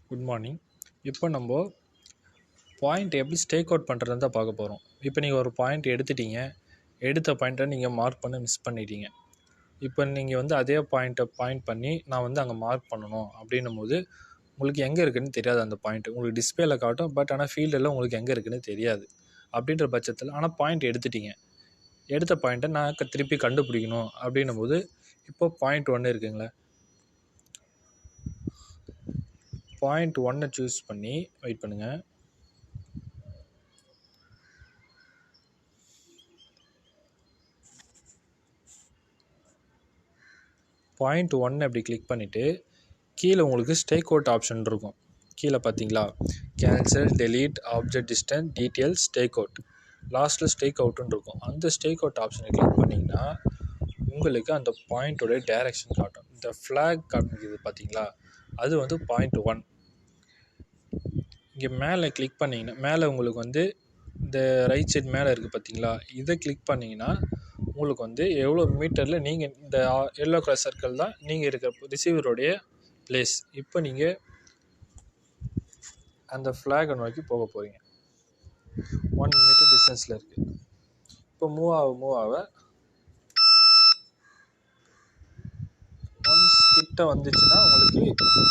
Good morning. இப்போ நம்ம point எப்படி ஸ்டேக் அவுட் பண்ணுறதுன்னு தான் பார்க்க போகிறோம். இப்போ நீங்கள் ஒரு பாயிண்ட் எடுத்துட்டீங்க, எடுத்த பாயிண்ட்டை நீங்கள் மார்க் பண்ண மிஸ் பண்ணிட்டீங்க. இப்போ நீங்கள் வந்து அதே பாயிண்ட்டை பாயிண்ட் பண்ணி நான் வந்து அங்கே மார்க் பண்ணணும் அப்படின்னும் போது உங்களுக்கு எங்கே இருக்குதுன்னு தெரியாது. அந்த பாயிண்ட்டு உங்களுக்கு டிஸ்பிளேல காட்டும், பட் ஆனால் ஃபீல்டில் உங்களுக்கு எங்கே இருக்குதுன்னு தெரியாது. அப்படின்ற பட்சத்தில் ஆனால் பாயிண்ட் எடுத்துட்டீங்க, எடுத்த பாயிண்ட்டை நான் திருப்பி கண்டுபிடிக்கணும் அப்படின்னும் போது இப்போ பாயிண்ட் 1 இருக்குங்களே, பாயிண்ட் 1 சூஸ் பண்ணி வெயிட் பண்ணுங்கள். பாயிண்ட் 1 அப்படி கிளிக் பண்ணிவிட்டு கீழே உங்களுக்கு ஸ்டேக் அவுட் ஆப்ஷன் இருக்கும். கீழே பார்த்தீங்களா, cancel, delete, object distance, details, stack out, லாஸ்ட்டில் ஸ்டேக் அவுட்டுன்னு இருக்கும். அந்த ஸ்டேக் அவுட் ஆப்ஷனை கிளிக் பண்ணிங்கன்னா உங்களுக்கு அந்த பாயிண்ட்டோடைய டைரெக்ஷன் காட்டும். இந்த ஃப்ளாக் காட்டுறது பார்த்தீங்களா, அது வந்து பாயிண்ட் 1. இங்கே மேலே கிளிக் பண்ணிங்கன்னா மேலே உங்களுக்கு வந்து இந்த ரைட் சைட் மேலே இருக்குது பார்த்தீங்களா, இதை கிளிக் பண்ணிங்கன்னா உங்களுக்கு வந்து எவ்வளோ மீட்டரில் நீங்கள் இந்த எல்லோ கலர் சர்க்கிள் தான் நீங்கள் இருக்கிற ரிசீவருடைய பிளேஸ். இப்போ நீங்கள் அந்த ஃப்ளாகை நோக்கி போக போகிறீங்க. 1 மீட்டர் டிஸ்டன்ஸில் இருக்குது. இப்போ மூவ் ஆக ஒன்ஸ் கிட்ட வந்துச்சுன்னா உங்களுக்கு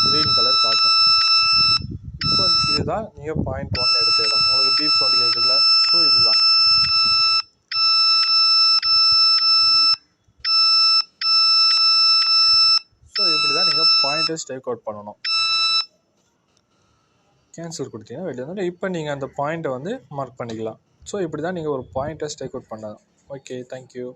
க்ரீன் கலர் காட்டும். இப்போ இதுதான் நீங்கள் பாயிண்ட் 1 எடுத்த இடம். உங்களுக்கு பீப் சவுண்ட் கேட்குதுல, ஸோ இதுதான். ஸோ இப்படி தான் நீங்கள் பாயிண்ட்டை ஸ்டேக் அவுட் பண்ணணும். கேன்சல் கொடுத்தீங்கன்னா வெளியே வந்து இப்போ நீங்கள் அந்த பாயிண்ட்டை வந்து மார்க் பண்ணிக்கலாம். ஸோ இப்படி தான் நீங்கள் ஒரு பாயிண்ட்டை ஸ்டேக் அவுட் பண்ணலாம். Okay, thank you.